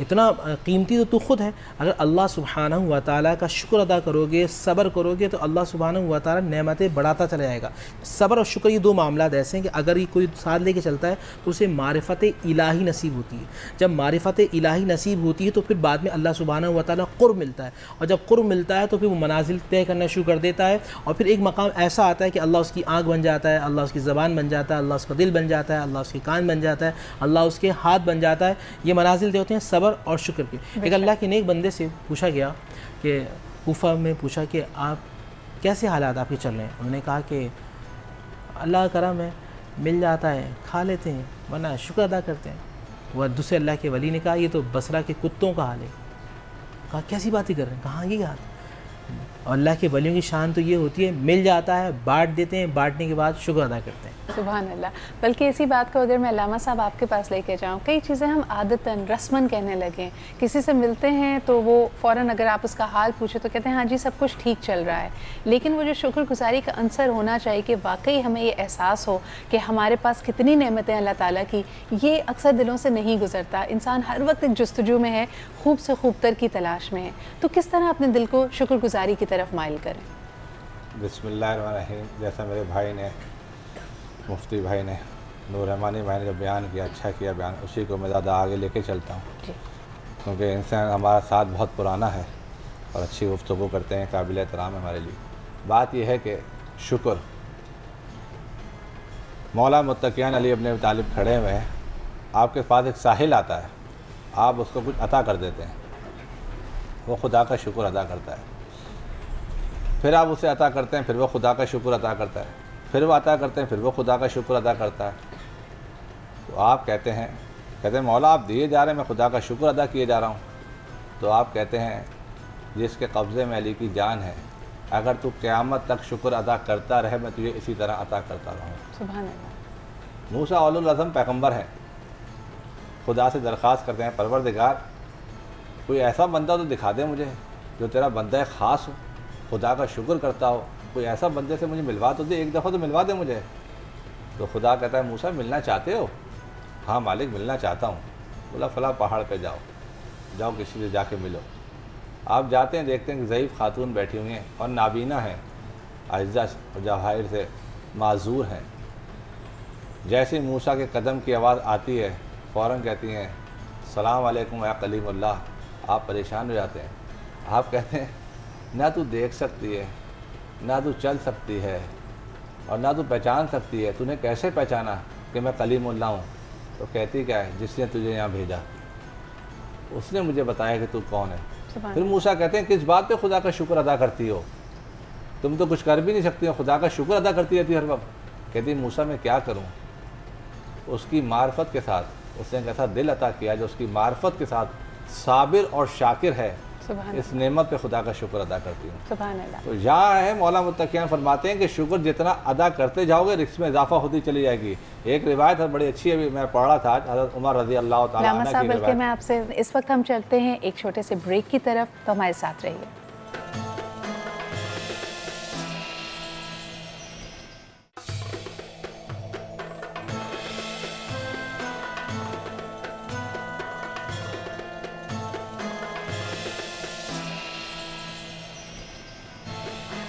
اتنا قیمتی تو خود ہے. اگر اللہ سبحانہ و تعالیٰ کا شکر ادا کرو گے, صبر کرو گے, تو اللہ سبحانہ و تعالیٰ نعمتیں بڑھاتا چلا جائے گا. صبر اور شکر یہ دو معاملات ایسے ہیں کہ اگر یہ کوئی ساتھ لے کے چلتا ہے تو اسے معرفت الہی نصیب ہوتی ہے. جب معرفت الہی نصیب ہوتی ہے تو پھر بعد میں اللہ سبحانہ و تعالیٰ قرب ملتا ہے, اور جب قرب ملتا ہے تو پھر وہ منازل طے کرنا شروع کر دیتا ہے, اور پھر ایک مقام ایسا آتا ہے کہ اللہ اس کی آنکھ بن جاتا ہے, اللہ اس کی زبان بن جاتا ہے, اللہ اس کا دل بن جاتا ہے, اللہ اس کے کان بن جاتا ہے, اللہ اس کے ہاتھ بن جاتا ہے. یہ منازل ہوتے ہیں صبر اور شکر کے. ایک اللہ کے نیک بندے سے پوچھا گیا کہ کوفہ میں پوچھا کہ آپ کیسے حالات آپ کے چل رہے ہیں؟ انہوں نے کہا کہ اللہ کا کرم ہے, مل جاتا ہے کھا لیتے ہیں, ورنہ شکر ادا کرتے ہیں. وہ دوسرے اللہ کے ولی نے کہا یہ تو بصرہ کے کتوں کا حال ہے. کہا کیسی باتیں کر رہے ہیں, کہاں یہ حال؟ اور اللہ کے ولیوں کی شان تو یہ ہوتی ہے, مل جاتا ہے بانٹ دیتے ہیں, بانٹنے کے بعد شکر ادا کرتے ہیں. سبحان اللہ. بلکہ اسی بات کو اگر میں علامہ صاحب آپ کے پاس لے کے جاؤں, کئی چیزیں ہم عادتاً رسماً کہنے لگیں. کسی سے ملتے ہیں تو وہ فوراً اگر آپ اس کا حال پوچھیں تو کہتے ہیں ہاں جی سب کچھ ٹھیک چل رہا ہے. لیکن وہ جو شکر گزاری کا عنصر ہونا چاہیے کہ واقعی ہمیں یہ احساس ہو کہ ہمارے پاس کتنی نعمتیں اللہ تعالیٰ کی, یہ اکثر دلوں سے نہیں گزرتا. انسان ہر وقت ایک جستجو میں ہے, خوب سے خوب تر کی تلاش میں ہے. تو کس طرح اپنے دل کو شکر گزاری کی طرف مائل کریں؟ بسم اللہ الرحمن الرحیم. جیسا میرے بھائی نے, مفتی بھائی نے, نور رحمانی بھائی نے جو بیان کیا, اچھا کیا بیان, اسی کو میں زیادہ آگے لے کے چلتا ہوں. کیونکہ ان سے ہمارا ساتھ بہت پرانا ہے اور اچھی گفتگو کرتے ہیں, قابل احترام ہے ہمارے لیے. بات یہ ہے کہ شکر, مولا متقیان علی ابن ابی طالب کھڑے ہوئے ہیں, آپ کے پاس ایک ساحل آتا ہے, آپ اس کو کچھ عطا کر دیتے ہیں, وہ خدا کا شکر ادا کرتا ہے. پھر آپ اسے عطا کرتے ہیں, پھر وہ خدا کا شکر ادا کرتا ہے. پھر وہ عطا کرتے ہیں, پھر وہ خدا کا شکر ادا کرتا ہے. تو آپ کہتے ہیں مولا آپ دیے جا رہے ہیں, میں خدا کا شکر ادا کیے جا رہا ہوں. تو آپ کہتے ہیں جس کے قبضے میں علی کی جان ہے, اگر تو قیامت تک شکر ادا کرتا رہے, میں تجھے اسی طرح عطا کرتا رہوں. سبحان اللہ. موسیٰ اولو العزم پیغمبر ہیں, خدا سے درخواست کرتے ہیں پروردگار کوئی ایسا بندہ تو دکھا دے مجھے جو تیرا بندہ خاص ہو, خدا کا شکر کرتا ہو, کوئی ایسا بندے سے مجھے ملوا تو دے, ایک دفعہ تو ملوا دے مجھے. تو خدا کہتا ہے موسیٰ ملنا چاہتے ہو؟ ہاں مالک ملنا چاہتا ہوں. بولا فلاں پہاڑ پہ جاؤ کسی سے جا کے ملو. آپ جاتے ہیں, دیکھتے ہیں کہ ضعیف خاتون بیٹھی ہوئی ہیں اور نابینا ہیں, اعزہ اور جواہر سے معذور ہیں. جیسے موسیٰ کے قدم کی آواز آتی ہے فوراً کہتی ہیں السلام علیکم یا کلیم اللہ. آپ پریشان ہو جاتے ہیں, آپ کہتے ہیں نہ تو دیکھ سکتی ہے, نہ تو چل سکتی ہے, اور نہ تو پہچان سکتی ہے, تو نے کیسے پہچانا کہ میں کلیم اللہ ہوں؟ تو کہتی کیا ہے, جس نے تجھے یہاں بھیجا اس نے مجھے بتایا کہ تو کون ہے. پھر موسیٰ کہتے ہیں کس بات پہ خدا کا شکر ادا کرتی ہو, تم تو کچھ کر بھی نہیں سکتی ہو, خدا کا شکر ادا کرتی رہتی ہر وقت. کہتی موسیٰ میں کیا کروں, اس کی معرفت کے ساتھ اس نے ایک ایسا دل عطا کیا جو اس کی معرفت کے ساتھ صابر اور شاکر ہے, اس نعمت پہ خدا کا شکر ادا کرتی ہوں. سبحان اللہ. تو یہاں ہے مولا متقیان فرماتے ہیں کہ شکر جتنا ادا کرتے جاؤ گے رزق میں اضافہ ہوتی چلی جائے گی. ایک روایت ہے بڑی اچھی, ابھی میں پڑھ رہا تھا, حضرت عمر رضی اللہ تعالیٰ عنہ کی روایت. بلکہ میں آپ سے اس وقت ہم چلتے ہیں ایک چھوٹے سے بریک کی طرف, تو ہمارے ساتھ رہیے.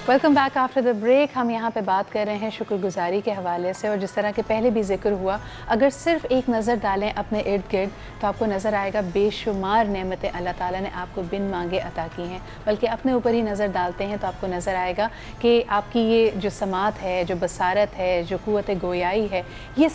Welcome back after the break. ہم یہاں پہ بات کر رہے ہیں شکر گزاری کے حوالے سے, اور جس طرح کہ پہلے بھی ذکر ہوا, اگر صرف ایک نظر ڈالیں اپنے ارد گرد تو آپ کو نظر آئے گا بے شمار نعمتیں اللہ تعالیٰ نے آپ کو بن مانگے عطا کی ہیں. بلکہ اپنے اوپر ہی نظر ڈالتے ہیں تو آپ کو نظر آئے گا کہ آپ کی یہ جو سماعت ہے, جو بصارت ہے, جو قوت گویائی ہے, یہ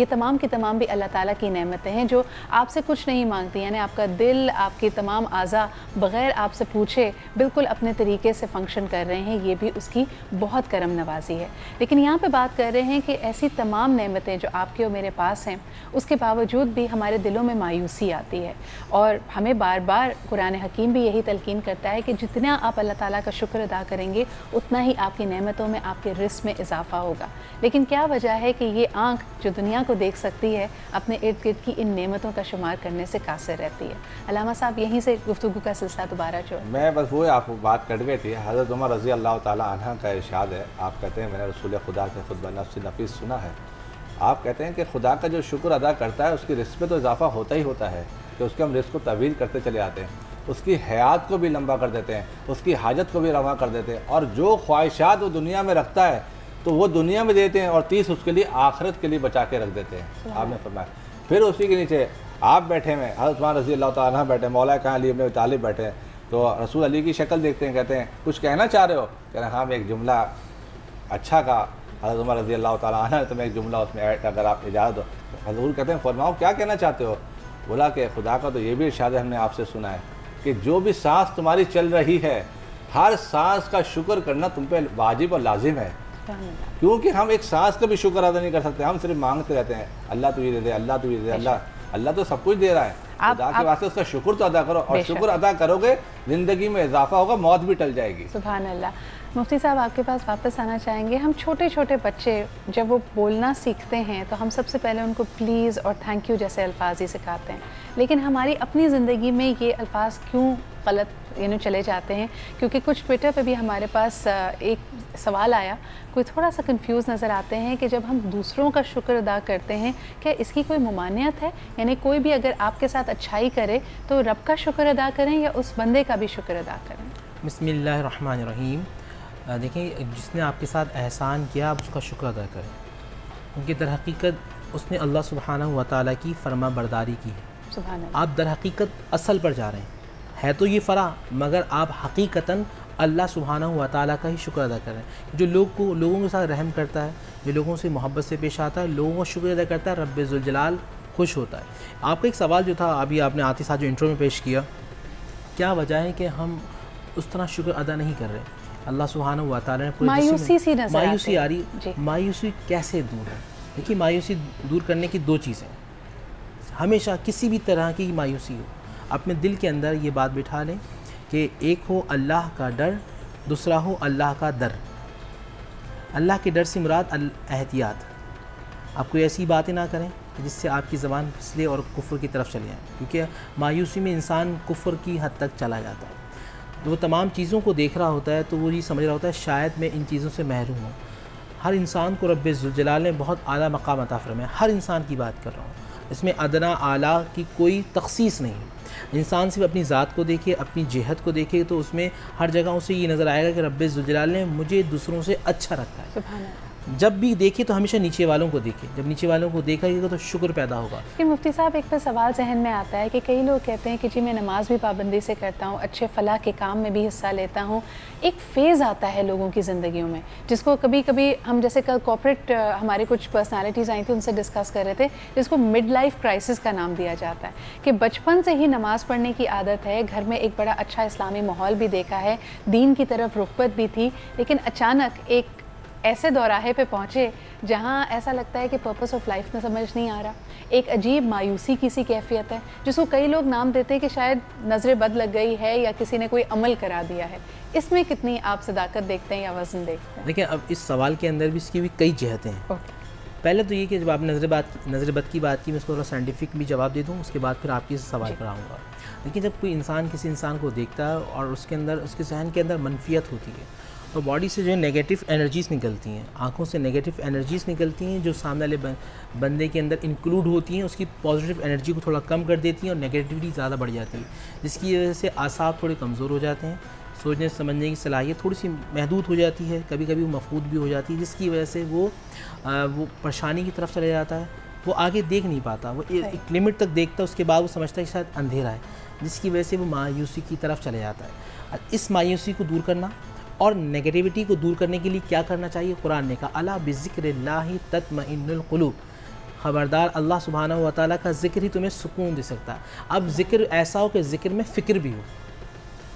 تمام کی تمام بھی اللہ تعالیٰ کی نعمتیں ہیں جو آپ سے کچھ نہیں مانگتی. یعنی آپ کا دل, آپ کی تمام اعضاء بغیر آپ سے پوچھے بالکل اپنے طریقے سے فنکشن کر رہے ہیں. یہ بھی اس کی بہت کرم نوازی ہے. لیکن یہاں پہ بات کر رہے ہیں کہ ایسی تمام نعمتیں جو آپ کے اور میرے پاس ہیں, اس کے باوجود بھی ہمارے دلوں میں مایوسی آتی ہے. اور ہمیں بار بار قرآن حکیم بھی یہی تلقین کرتا ہے کہ جتنا آپ اللہ تعالیٰ کا شکر ادا کریں گے اتنا ہی آپ کی نعمتوں میں, آپ کے رزق میں اضافہ ہوگا. لیکن کیا وجہ ہے کہ یہ آنکھ جو دنیا کو دیکھ سکتی ہے اپنے ارد گرد کی ان نعمتوں کا شمار کرنے سے قاصر رہتی ہے؟ علامہ صاحب یہیں سے گفتگو کا سلسلہ دوبارہ چھوڑ. میں بس وہ آپ بات کٹ گئی تھی. حضرت عمر رضی اللہ تعالیٰ عنہ کا ارشاد ہے, آپ کہتے ہیں میں نے رسول خدا سے خطبہ نفس نفیس سنا ہے. آپ کہتے ہیں کہ خدا کا جو شکر ادا کرتا ہے اس کی رزق میں تو اضافہ ہوتا ہی ہوتا ہے, کہ اس کے ہم رزق کو طویل کرتے چلے آتے ہیں، اس کی حیات کو بھی لمبا کر دیتے ہیں، اس کی حاجت کو بھی رواں کر دیتے ہیں، اور جو خواہشات وہ دنیا میں رکھتا ہے تو وہ دنیا میں دیتے ہیں اور 30 اس کے لیے آخرت کے لیے بچا کے رکھ دیتے ہیں۔ آپ نے فرمایا پھر اسی کے نیچے آپ بیٹھے ہیں، حضرت عثمان رضی اللہ تعالیٰ عنہ بیٹھے ہیں، مولا کہاں علی ابن ابی طالب بیٹھے ہیں، تو رسول علی کی شکل دیکھتے ہیں، کہتے ہیں کچھ کہنا چاہ رہے ہو؟ کہہ رہے ہیں ہاں میں ایک جملہ اچھا کہا حضرت عمر رضی اللہ تعالیٰ عنہ نے، تو میں ایک جملہ اس میں ایڈ اگر آپ اجازت دو۔ حضور کہتے ہیں فرماؤ کیا کہنا چاہتے ہو؟ بولا کہ خدا کا تو یہ بھی ارشاد ہے، ہم نے آپ سے سنا ہے کہ جو بھی سانس تمہاری چل رہی ہے ہر سانس کا شکر کرنا تم پہ واجب اور لازم ہے، کیونکہ ہم ایک سانس کا بھی شکر ادا نہیں کر سکتے، ہم صرف مانگتے رہتے ہیں اللہ تو یہ دے دے، اللہ تو یہ دے دے، اللہ تو سب کچھ دے رہا ہے، خدا کے واسطے اس کا شکر تو ادا کرو، اور شکر ادا کرو گے زندگی میں اضافہ ہوگا، موت بھی ٹل جائے گی۔ سبحان اللہ۔ مفتی صاحب آپ کے پاس واپس آنا چاہیں گے۔ ہم چھوٹے چھوٹے بچے جب وہ بولنا سیکھتے ہیں تو ہم سب سے پہلے ان کو پلیز اور تھینک یو جیسے الفاظ ہی سکھاتے ہیں، لیکن ہماری اپنی زندگی میں یہ الفاظ کیوں غلط چلے جاتے ہیں؟ کیونکہ کچھ ٹویٹر پہ بھی ہمارے پاس ایک سوال آیا، کوئی تھوڑا سا کنفیوز نظر آتے ہیں کہ جب ہم دوسروں کا شکر ادا کرتے ہیں کیا اس کی کوئی ممانعت ہے؟ یعنی کوئی بھی اگر آپ کے ساتھ اچھائی کرے تو رب کا شکر ادا کریں یا اس بندے کا بھی شکر ادا کریں؟ بسم اللہ الرحمن الرحیم۔ دیکھیں جس نے آپ کے ساتھ احسان کیا آپ اس کا شکر ادا کریں، کیونکہ در حقیقت اس نے اللہ سبحانہ و تعالیٰ کی فرما برداری کی ہے۔ سبحان اللہ۔ آپ در حقیقت اصل پر جا رہے ہیں، ہے تو یہ فرا، مگر آپ حقیقتاً اللہ سبحانہ و تعالیٰ کا ہی شکر ادا کریں۔ جو لوگوں کے ساتھ رحم کرتا ہے، جو لوگوں سے محبت سے پیش آتا ہے، لوگوں کا شکر ادا کرتا ہے، رب ذوالجلال خوش ہوتا ہے۔ آپ کا ایک سوال جو تھا ابھی آپ نے آتے ساتھ جو انٹرو میں پیش کیا وجہ ہے کہ ہم اس طرح شکر ادا نہیں کر رہے؟ اللہ سبحانہ و تعالیٰ نے مایوسی آ رہی، مایوسی کیسے دور ہے؟ دیکھیے مایوسی دور کرنے کی دو چیزیں، ہمیشہ کسی بھی طرح کی مایوسی ہو اپنے دل کے اندر یہ بات بٹھا لیں کہ ایک ہو اللہ کا ڈر، دوسرا ہو اللہ کا در۔ اللہ کے ڈر سے مراد احتیاط، آپ کوئی ایسی باتیں نہ کریں جس سے آپ کی زبان پھسلے اور کفر کی طرف چلے جائیں، کیونکہ مایوسی میں انسان کفر کی حد تک چلا جاتا ہے۔ وہ تمام چیزوں کو دیکھ رہا ہوتا ہے تو وہ یہ سمجھ رہا ہوتا ہے شاید میں ان چیزوں سے محروم ہوں۔ ہر انسان کو رب ذوالجلال نے بہت اعلیٰ مقام عطا فرمایا ہے، ہر انسان کی بات کر رہا ہوں، اس میں ادنا اعلیٰ کی کوئی تخصیص نہیں ہے۔ انسان صرف اپنی ذات کو دیکھے، اپنی جہت کو دیکھے تو اس میں ہر جگہ اسے یہ نظر آئے گا کہ رب ذوالجلال نے مجھے دوسروں سے اچھا رکھا ہے۔ سبحان اللہ۔ جب بھی دیکھے تو ہمیشہ نیچے والوں کو دیکھے، جب نیچے والوں کو دیکھا گا تو شکر پیدا ہوگا۔ کہ مفتی صاحب ایک پہ سوال ذہن میں آتا ہے کہ کئی لوگ کہتے ہیں کہ جی میں نماز بھی پابندی سے کرتا ہوں، اچھے فلاح کے کام میں بھی حصہ لیتا ہوں، ایک فیز آتا ہے لوگوں کی زندگیوں میں جس کو کبھی کبھی ہم جیسے کل کارپوریٹ ہمارے کچھ پرسنالٹیز آئی تھیں ان سے ڈسکس کر رہے تھے، جس کو مڈ لائف کرائسس کا نام دیا جاتا ہے کہ بچپن سے ہی نماز پڑھنے کی عادت ہے، گھر میں ایک بڑا اچھا اسلامی ماحول بھی دیکھا ہے، دین کی طرف رغبت بھی تھی، لیکن اچانک ایک ایسے دوراہے پہ پہنچے جہاں ایسا لگتا ہے کہ پرپس آف لائف میں سمجھ نہیں آ رہا، ایک عجیب مایوسی کی سی کیفیت ہے جس کو کئی لوگ نام دیتے ہیں کہ شاید نظر بد لگ گئی ہے یا کسی نے کوئی عمل کرا دیا ہے۔ اس میں کتنی آپ صداقت دیکھتے ہیں یا وزن دیکھتے ہیں؟ دیکھیں اب اس سوال کے اندر بھی اس کی بھی کئی جہتیں ہیں۔ پہلے تو یہ کہ جب آپ نے نظر بد کی بات کی، میں اس کو تھوڑا سائنٹیفک بھی جواب دے دوں، اس کے بعد پھر آپ کی سوال پر آؤں گا۔ لیکن جب کوئی انسان کسی انسان کو دیکھتا ہے اور اس کے اندر اس کے ذہن کے اندر منفیت ہوتی ہے تو باڈی سے جو ہے نیگیٹو انرجیز نکلتی ہیں، آنکھوں سے نیگیٹو انرجیز نکلتی ہیں جو سامنے والے بندے کے اندر انکلوڈ ہوتی ہیں، اس کی پازیٹیو انرجی کو تھوڑا کم کر دیتی ہیں اور نیگیٹیوٹی زیادہ بڑھ جاتی ہے، جس کی وجہ سے اعصاب تھوڑے کمزور ہو جاتے ہیں، سوچنے سمجھنے کی صلاحیت تھوڑی سی محدود ہو جاتی ہے، کبھی کبھی وہ مفقود بھی ہو جاتی ہے، جس کی وجہ سے وہ پریشانی کی طرف چلے جاتا ہے، وہ آگے دیکھ نہیں پاتا، وہ ایک لمٹ تک دیکھتا ہے، اس کے بعد وہ سمجھتا ہے کہ شاید اندھیرا ہے، جس کی وجہ سے وہ مایوسی کی طرف چلے جاتا ہے۔ اس مایوسی کو دور کرنا اور نیگیٹیوٹی کو دور کرنے کے لیے کیا کرنا چاہیے؟ قرآن نے کہا الا بذکر اللہ تطمئن القلوب، خبردار اللہ سبحانہ و تعالیٰ کا ذکر ہی تمہیں سکون دے سکتا ہے۔ اب ذکر ایسا ہو کہ ذکر میں فکر بھی ہو،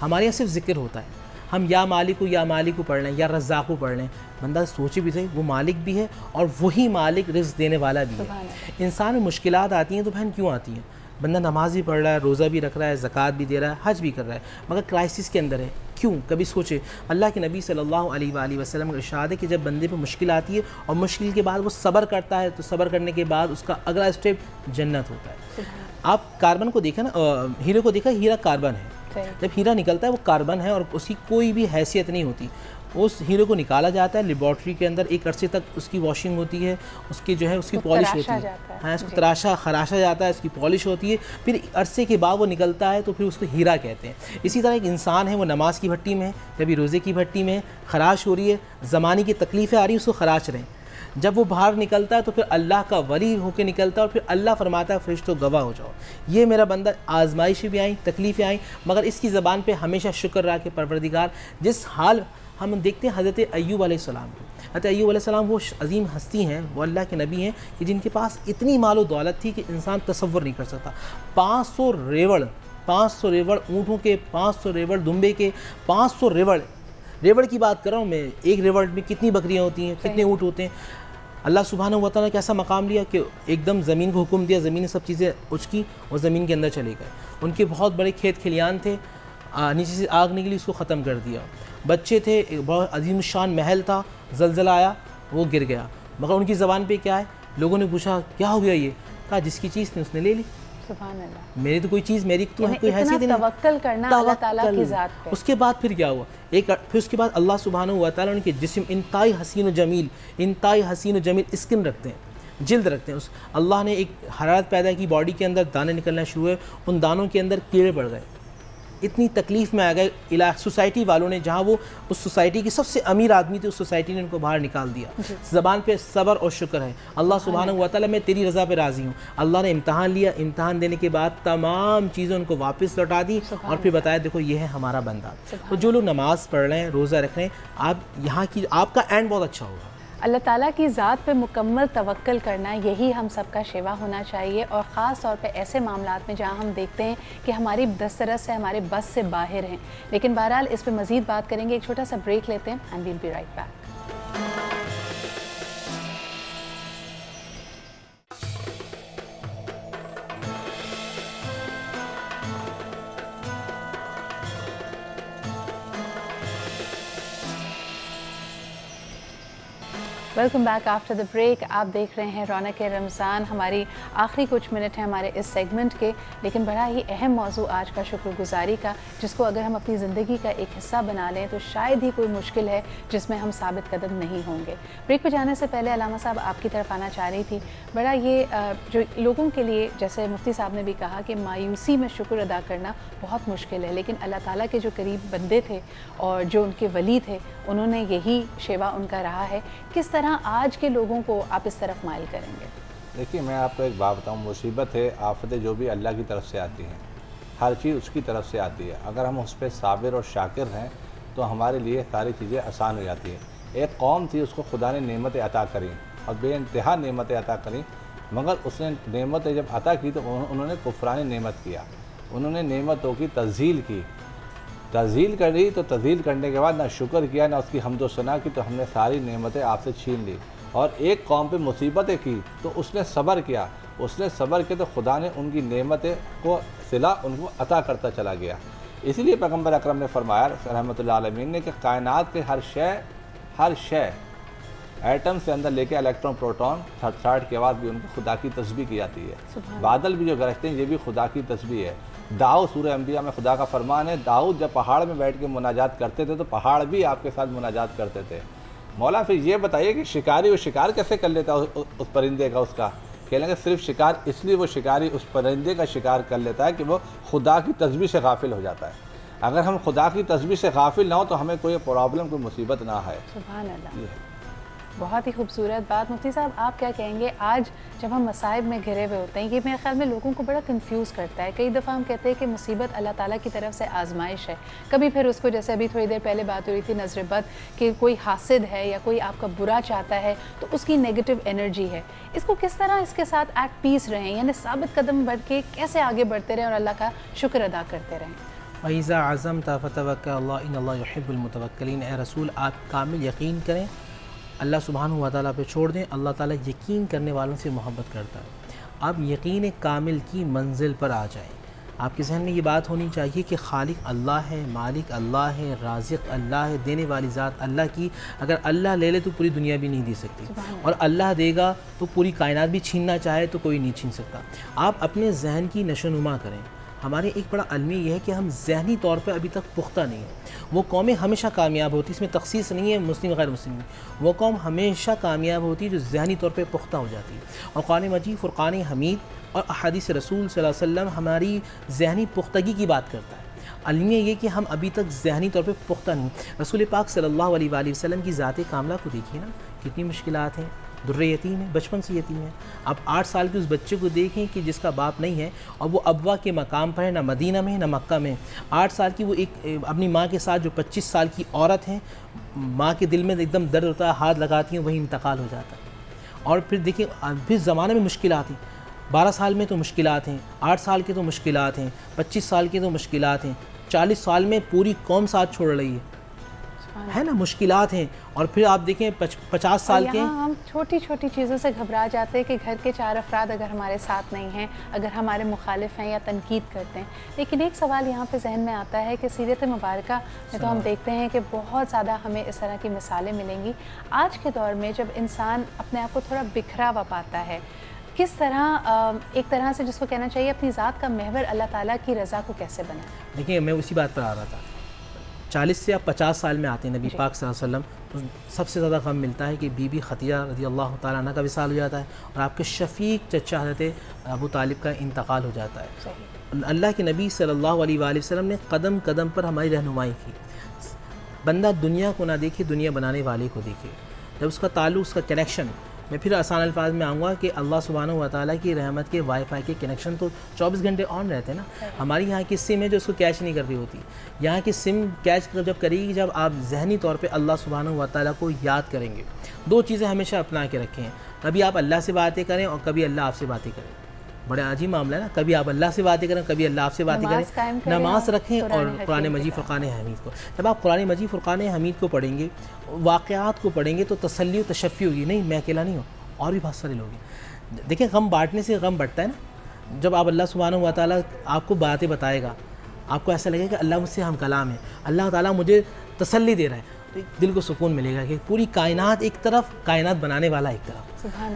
ہمارے یہاں صرف ذکر ہوتا ہے، ہم یا مالک کو پڑھ لیں یا رزاق کو پڑھ لیں، بندہ سوچے بھی صحیح وہ مالک بھی ہے اور وہی مالک رزق دینے والا بھی ہے۔ انسان میں مشکلات آتی ہیں تو بہن کیوں آتی ہیں؟ بندہ نماز بھی پڑھ رہا ہے، روزہ بھی رکھ رہا ہے، زکوٰۃ بھی دے رہا ہے، حج بھی کر رہا ہے، مگر کرائسس کے اندر ہے، کیوں؟ کبھی سوچے اللہ کے نبی صلی اللہ علیہ وآلہ وسلم کا ارشاد ہے کہ جب بندے پہ مشکل آتی ہے اور مشکل کے بعد وہ صبر کرتا ہے تو صبر کرنے کے بعد اس کا اگلا اسٹیپ جنت ہوتا ہے۔ آپ کاربن کو دیکھا نا، ہیرے کو دیکھا، ہیرا کاربن ہے، جب ہیرا نکلتا ہے وہ کاربن ہے اور اس کی کوئی بھی حیثیت نہیں ہوتی، اس ہیرے کو نکالا جاتا ہے لیبارٹری کے اندر، ایک عرصے تک اس کی واشنگ ہوتی ہے، اس کی جو ہے اس کی پالش ہوتی ہے، ہاں اس کو خراشا جاتا ہے، اس کی پالش ہوتی ہے، پھر عرصے کے بعد وہ نکلتا ہے تو پھر اس کو ہیرا کہتے ہیں۔ اسی طرح ایک انسان ہے، وہ نماز کی بھٹی میں ہے، کبھی روزے کی بھٹی میں ہے، خراش ہو رہی ہے، زمانے کی تکلیفیں آ رہی ہیں، اس کو خراش رہیں، جب وہ باہر نکلتا ہے تو پھر اللہ کا ولی ہو کے نکلتا ہے، اور پھر اللہ فرماتا ہے فرشتوں گواہ ہو جاؤ، یہ میرا بندہ، آزمائشیں بھی آئیں، تکلیفیں آئیں، مگر اس کی زبان پہ ہمیشہ شکر رہا کہ پروردگار جس حال ہم دیکھتے ہیں حضرت ایوب علیہ السلام کو، حضرت ایوب علیہ السلام وہ عظیم ہستی ہیں، وہ اللہ کے نبی ہیں کہ جن کے پاس اتنی مال و دولت تھی کہ انسان تصور نہیں کر سکتا۔ 500 ریوڑ اونٹوں کے، 500 ریوڑ دمبے کے، 500 ریوڑ کی بات کر رہا ہوں میں، ایک ریوڑ میں کتنی بکریاں ہوتی ہیں، کتنے اونٹ ہوتے ہیں۔ اللہ سبحانہ و تعالیٰ نے کیسا مقام لیا کہ ایک دم زمین کو حکم دیا، زمین نے سب چیزیں اچکی اور زمین کے اندر چلے گئے۔ ان کے بہت بڑے کھیت کھلیان تھے، نیچے سے آگ نکلی، اس کو ختم کر دیا۔ بچے تھے، ایک بہت عظیم شان محل تھا، زلزلہ آیا وہ گر گیا، مگر ان کی زبان پہ کیا ہے؟ لوگوں نے پوچھا کیا ہو گیا؟ یہ کہا جس کی چیز تھی اس نے لے لی، سبحان اللہ، میری تو کوئی چیز، میری تو کوئی حیثیت نہیں۔ توکل کرنا اللہ تعالیٰ کی ذات پہ۔ اس کے بعد پھر کیا ہوا؟ پھر اس کے بعد اللہ سبحانہ و تعالیٰ ان کے جسم انتہائی حسین و جمیل اسکن رکھتے ہیں، جلد رکھتے ہیں، اللہ نے ایک حرارت پیدا کی، باڈی کے اندر دانے نکلنا شروع ہوئے، ان دانوں کے اندر کیڑے پڑ گئے، اتنی تکلیف میں آ گئے، سوسائٹی والوں نے، جہاں وہ اس سوسائٹی کی سب سے امیر آدمی تھے، اس سوسائٹی نے ان کو باہر نکال دیا۔ زبان پہ صبر اور شکر ہے، اللہ سبحانہ و تعالیٰ میں تیری رضا پہ راضی ہوں۔ اللہ نے امتحان لیا، امتحان دینے کے بعد تمام چیزیں ان کو واپس لوٹا دی، اور پھر بتایا دیکھو یہ ہے ہمارا بندہ۔ تو جو لوگ نماز پڑھ رہے ہیں، روزہ رکھ رہے ہیں، آپ کا اینڈ بہت اچھا ہوگا۔ اللہ تعالیٰ کی ذات پہ مکمل توکل کرنا، یہی ہم سب کا شیوا ہونا چاہیے، اور خاص طور پہ ایسے معاملات میں جہاں ہم دیکھتے ہیں کہ ہماری دسترس سے، ہمارے بس سے باہر ہیں۔ لیکن بہرحال اس پہ مزید بات کریں گے، ایک چھوٹا سا بریک لیتے ہیں، and we'll be right back. Welcome back after the break. آپ دیکھ رہے ہیں رونق رمضان، ہماری آخری کچھ منٹ ہیں ہمارے اس سیگمنٹ کے، لیکن بڑا ہی اہم موضوع آج کا شکر گزاری کا، جس کو اگر ہم اپنی زندگی کا ایک حصہ بنا لیں تو شاید ہی کوئی مشکل ہے جس میں ہم ثابت قدم نہیں ہوں گے۔ بریک پہ جانے سے پہلے علامہ صاحب آپ کی طرف آنا چاہ رہی تھی، بڑا یہ جو لوگوں کے لیے، جیسے مفتی صاحب نے بھی کہا کہ مایوسی میں شکر ادا کرنا بہت مشکل ہے، لیکن اللہ تعالیٰ کے جو قریب بندے تھے اور جو ان کے ولی تھے، انہوں نے یہی شیوا ان کا رہا ہے۔ کس طرح آج کے لوگوں کو آپ اس طرف مائل کریں گے؟ دیکھیے میں آپ کو ایک بات بتاؤں، مصیبت ہے، آفتیں جو بھی اللہ کی طرف سے آتی ہیں، ہر چیز اس کی طرف سے آتی ہے، اگر ہم اس پہ صابر اور شاکر ہیں تو ہمارے لیے ساری چیزیں آسان ہو جاتی ہیں۔ ایک قوم تھی، اس کو خدا نے نعمتیں عطا کریں اور بے انتہا نعمتیں عطا کریں، مگر اس نے نعمتیں جب عطا کی تو انہوں نے کفران نعمت کیا، انہوں نے نعمتوں کی تذلیل کی، تذلیل کری تو تذلیل کرنے کے بعد نہ شکر کیا نہ اس کی حمد و ثنا کی، تو ہم نے ساری نعمتیں آپ سے چھین لی۔ اور ایک قوم پہ مصیبتیں کی تو اس نے صبر کیا، تو خدا نے ان کی نعمتیں کو صلہ ان کو عطا کرتا چلا گیا۔ اسی لیے پیغمبر اکرم نے فرمایا رحمۃ اللہ علیہ نے کہ کائنات کے ہر شے ایٹم سے اندر لے کے الیکٹرون پروٹون تھرڈ کے بعد بھی ان کو خدا کی تسبیح کی جاتی ہے۔ بادل بھی جو گرجتے ہیں یہ بھی خدا کی تسبیح ہے۔ داؤد سورہ انبیاء میں خدا کا فرمان ہے، داؤد جب پہاڑ میں بیٹھ کے مناجات کرتے تھے تو پہاڑ بھی آپ کے ساتھ مناجات کرتے تھے۔ مولا پھر یہ بتائیے کہ شکاری وہ شکار کیسے کر لیتا اس پرندے کا، اس کا کہنے کہ صرف شکار اس لیے وہ شکاری اس پرندے کا شکار کر لیتا ہے کہ وہ خدا کی تسبیح سے غافل ہو جاتا ہے۔ اگر ہم خدا کی تسبیح سے غافل نہ ہو تو ہمیں کوئی پرابلم، کوئی مصیبت نہ ہے۔ سبحان اللہ، بہت ہی خوبصورت بات۔ مفتی صاحب آپ کیا کہیں گے آج جب ہم مصائب میں گھرے ہوئے ہوتے ہیں؟ یہ میرے خیال میں لوگوں کو بڑا کنفیوز کرتا ہے۔ کئی دفعہ ہم کہتے ہیں کہ مصیبت اللہ تعالیٰ کی طرف سے آزمائش ہے، کبھی پھر اس کو جیسے ابھی تھوڑی دیر پہلے بات ہو رہی تھی نظر بد، کہ کوئی حاسد ہے یا کوئی آپ کا برا چاہتا ہے تو اس کی نیگیٹو انرجی ہے۔ اس کو کس طرح اس کے ساتھ ایٹ پیس رہیں، یعنی ثابت قدم بڑھ کے کیسے آگے بڑھتے رہیں اور اللہ کا شکر ادا کرتے رہیں؟ وَإِذَا عَزَمْتَ فَتَوَكَّلْ عَلَى اللَّهِ إِنَّ اللَّهَ يُحِبُّ الْمُتَوَكِّلِينَ۔ اے رسول آپ کامل یقین کریں، اللہ سبحانہ و تعالیٰ پہ چھوڑ دیں، اللہ تعالیٰ یقین کرنے والوں سے محبت کرتا ہے۔ آپ یقین کامل کی منزل پر آ جائیں۔ آپ کے ذہن میں یہ بات ہونی چاہیے کہ خالق اللہ ہے، مالک اللہ ہے، رازق اللہ ہے، دینے والی ذات اللہ کی، اگر اللہ لے لے تو پوری دنیا بھی نہیں دے سکتی، اور اللہ دے گا تو پوری کائنات بھی چھیننا چاہے تو کوئی نہیں چھین سکتا۔ آپ اپنے ذہن کی نشو نما کریں، ہمارے ایک بڑا المیہ یہ ہے کہ ہم ذہنی طور پہ ابھی تک پختہ نہیں ہیں۔ وہ قومیں ہمیشہ کامیاب ہوتی، اس میں تخصیص نہیں ہے مسلم غیر مسلم، وہ قوم ہمیشہ کامیاب ہوتی ہے جو ذہنی طور پہ پختہ ہو جاتی ہے۔ اور قرآن مجید، فرقان حمید اور احادیث رسول صلی اللہ علیہ وسلم ہماری ذہنی پختگی کی بات کرتا ہے۔ المیہ یہ کہ ہم ابھی تک ذہنی طور پہ پختہ نہیں۔ رسول پاک صلی اللہ علیہ وآلہ وسلم کی ذات کاملہ کو دیکھیے نا، کتنی مشکلات ہیں، در یتیم ہے، بچپن سے یتیم ہے۔ آپ 8 سال کے اس بچے کو دیکھیں کہ جس کا باپ نہیں ہے اور وہ ابوا کے مقام پر ہے، نہ مدینہ میں نہ مکہ میں۔ 8 سال کی وہ ایک اپنی ماں کے ساتھ جو 25 سال کی عورت ہیں، ماں کے دل میں ایک دم درد ہوتا ہے، ہاتھ لگاتی ہیں، وہی انتقال ہو جاتا ہے۔ اور پھر دیکھیں پھر زمانے میں مشکلات ہیں، 12 سال میں تو مشکلات ہیں، 8 سال کے تو مشکلات ہیں، 25 سال کے تو مشکلات ہیں، 40 سال میں پوری قوم ساتھ چھوڑ رہی ہے نا، مشکلات ہیں۔ اور پھر آپ دیکھیں 50 سال کے، ہم چھوٹی چھوٹی چیزوں سے گھبرا جاتے ہیں کہ گھر کے 4 افراد اگر ہمارے ساتھ نہیں ہیں، اگر ہمارے مخالف ہیں یا تنقید کرتے ہیں۔ لیکن ایک سوال یہاں پہ ذہن میں آتا ہے کہ سیرت مبارکہ میں تو ہم دیکھتے ہیں کہ بہت زیادہ ہمیں اس طرح کی مثالیں ملیں گی۔ آج کے دور میں جب انسان اپنے آپ کو تھوڑا بکھرا ہوا پاتا ہے، کس طرح ایک طرح سے جس کو کہنا چاہیے اپنی ذات کا محور اللہ تعالیٰ کی رضا کو کیسے بنائے؟ دیکھیں میں اسی بات پر آ رہا تھا، 40 سے آپ 50 سال میں آتے ہیں نبی پاک صلی اللہ علیہ وسلم، تو سب سے زیادہ غم ملتا ہے کہ بی بی خدیجہ رضی اللہ تعالیٰ عنہ کا وصال ہو جاتا ہے اور آپ کے شفیق چچا حضرت ابو طالب کا انتقال ہو جاتا ہے۔ اللہ کے نبی صلی اللہ علیہ وآلہ وسلم نے قدم قدم پر ہماری رہنمائی کی۔ بندہ دنیا کو نہ دیکھے، دنیا بنانے والے کو دیکھے۔ جب اس کا تعلق، اس کا کنیکشن، میں پھر آسان الفاظ میں آؤں گا کہ اللہ سبحانہ و تعالیٰ کی رحمت کے وائی فائی کے کنیکشن تو 24 گھنٹے آن رہتے ہیں نا۔ ہماری یہاں کی سم ہے جو اس کو کیچ نہیں کر رہی ہوتی، یہاں کی سم کیچ جب کرے گی جب آپ ذہنی طور پہ اللہ سبحانہ و تعالیٰ کو یاد کریں گے۔ 2 چیزیں ہمیشہ اپنا کے رکھیں ہیں، کبھی آپ اللہ سے باتیں کریں اور کبھی اللہ آپ سے باتیں کریں۔ بڑے عجیب معاملہ ہے نا، کبھی آپ اللہ سے باتیں کریں، کبھی اللہ آپ سے باتیں کریں۔ نماز رکھیں اور قرآن مجید فرقان حمید کو، جب آپ قرآن مجید فرقان حمید کو پڑھیں گے، واقعات کو پڑھیں گے تو تسلی و تشفی ہوگی، نہیں میں اکیلا نہیں ہوں، اور بھی بہت سارے لوگ ہیں۔ دیکھیں غم بانٹنے سے غم بڑھتا ہے نا، جب آپ اللہ سبحانہ و تعالیٰ آپ کو باتیں بتائے گا، آپ کو ایسا لگے کہ اللہ مجھ سے ہم کلام ہے، اللہ تعالیٰ مجھے تسلی دے رہا ہے، تو دل کو سکون ملے گا کہ پوری کائنات ایک طرف، کائنات بنانے والا ایک طرف۔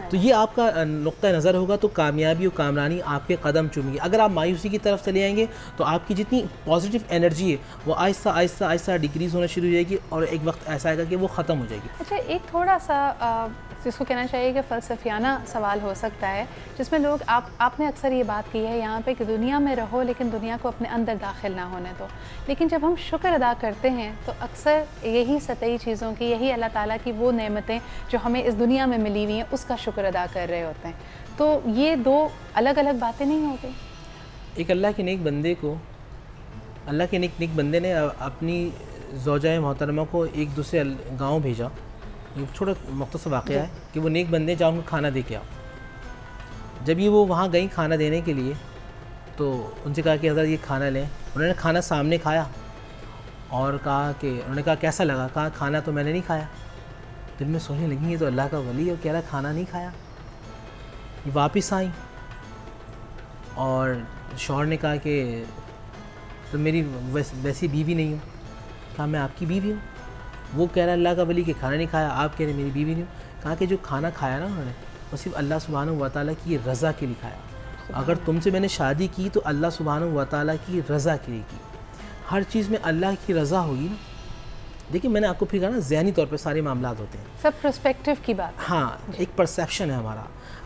تو یہ آپ کا نقطہ نظر ہوگا تو کامیابی و کامرانی آپ کے قدم چومے گی۔ اگر آپ مایوسی کی طرف چلے آئیں گے تو آپ کی جتنی پازیٹیو انرجی ہے وہ آہستہ آہستہ آہستہ ڈکریز ہونا شروع ہو جائے گی اور ایک وقت ایسا آئے گا کہ وہ ختم ہو جائے گی۔ اچھا، ایک تھوڑا سا جس کو کہنا چاہیے کہ فلسفیانہ سوال ہو سکتا ہے، جس میں لوگ آپ نے اکثر یہ بات کی ہے یہاں پہ کہ دنیا میں رہو لیکن دنیا کو اپنے اندر داخل نہ ہونے دو، لیکن جب ہم شکر ادا کرتے ہیں تو اکثر یہی سطحی چیزوں کی، یہی اللہ تعالیٰ کی وہ نعمتیں جو ہمیں اس دنیا میں ملی ہوئی ہیں اس کا شکر ادا کر رہے ہوتے ہیں۔ تو یہ 2 الگ الگ باتیں نہیں ہوتی؟ ایک اللہ کے نیک بندے کو، اللہ کے نیک بندے نے اپنی زوجہ محترمہ کو ایک دوسرے گاؤں بھیجا، چھوٹا مختصر واقعہ ہے کہ وہ نیک بندے جاؤ ان کو کھانا دے کے آؤ۔ جب یہ وہ وہاں گئیں کھانا دینے کے لیے تو ان سے کہا کہ حضرت یہ کھانا لیں، انہوں نے کھانا سامنے کھایا اور کہا کہ انہوں نے کہا کیسا لگا، کہا کھانا تو میں نے نہیں کھایا۔ دل میں سوچنے لگی یہ تو اللہ کا ولی ہے، کہہ رہا کھانا نہیں کھایا۔ یہ واپس آئیں اور شوہر نے کہا کہ تم میری ویسی بیوی نہیں ہو، کہا میں آپ کی بیوی ہوں۔ وہ کہہ رہا ہے اللہ کا ولی کہ کھانا نہیں کھایا، آپ کہہ رہے میری بیوی نہیں ہوں۔ کہا کہ جو کھانا کھایا نا انہوں نے وہ صرف اللہ سبحانہ و تعالیٰ کی رضا کے لیے کھایا۔ اگر تم سے میں نے شادی کی تو اللہ سبحانہ و تعالیٰ کی رضا کے لیے کی۔ ہر چیز میں اللہ کی رضا ہوگی نا۔ دیکھیں میں نے آپ کو پھر کہا نا ذہنی طور پہ سارے معاملات ہوتے ہیں، سب پرسپیکٹیو کی بات۔ ہاں ایک پرسیپشن ہے ہمارا۔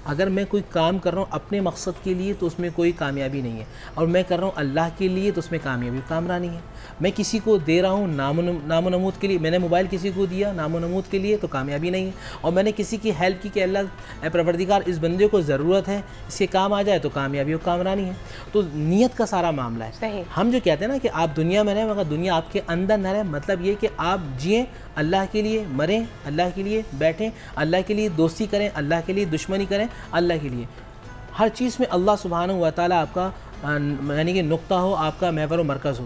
اگر میں کوئی کام کر رہا ہوں اپنے مقصد کے لیے تو اس میں کوئی کامیابی نہیں ہے، اور میں کر رہا ہوں اللہ کے لیے تو اس میں کامیابی کامرانی ہے۔ میں کسی کو دے رہا ہوں نام و نمود کے لیے، میں نے موبائل کسی کو دیا نام و نمود کے لیے تو کامیابی نہیں ہے، اور میں نے کسی کی ہیلپ کی کہ اللہ اے پروردگار اس بندے کو ضرورت ہے اس کے کام آ جائے تو کامیابی و کامرانی ہے۔ تو نیت کا سارا معاملہ ہے۔ صحیح۔ ہم جو کہتے ہیں نا کہ آپ دنیا میں رہیں مگر دنیا آپ کے اندر نہ رہے، مطلب یہ کہ آپ جئیں اللہ کے لیے، مریں اللہ کے لیے، بیٹھیں اللہ کے لیے، دوستی کریں اللہ کے لیے، دشمنی کریں اللہ کے لیے۔ ہر چیز میں اللہ سبحانہ و تعالیٰ آپ کا یعنی کہ نقطہ ہو، آپ کا محور و مرکز ہو۔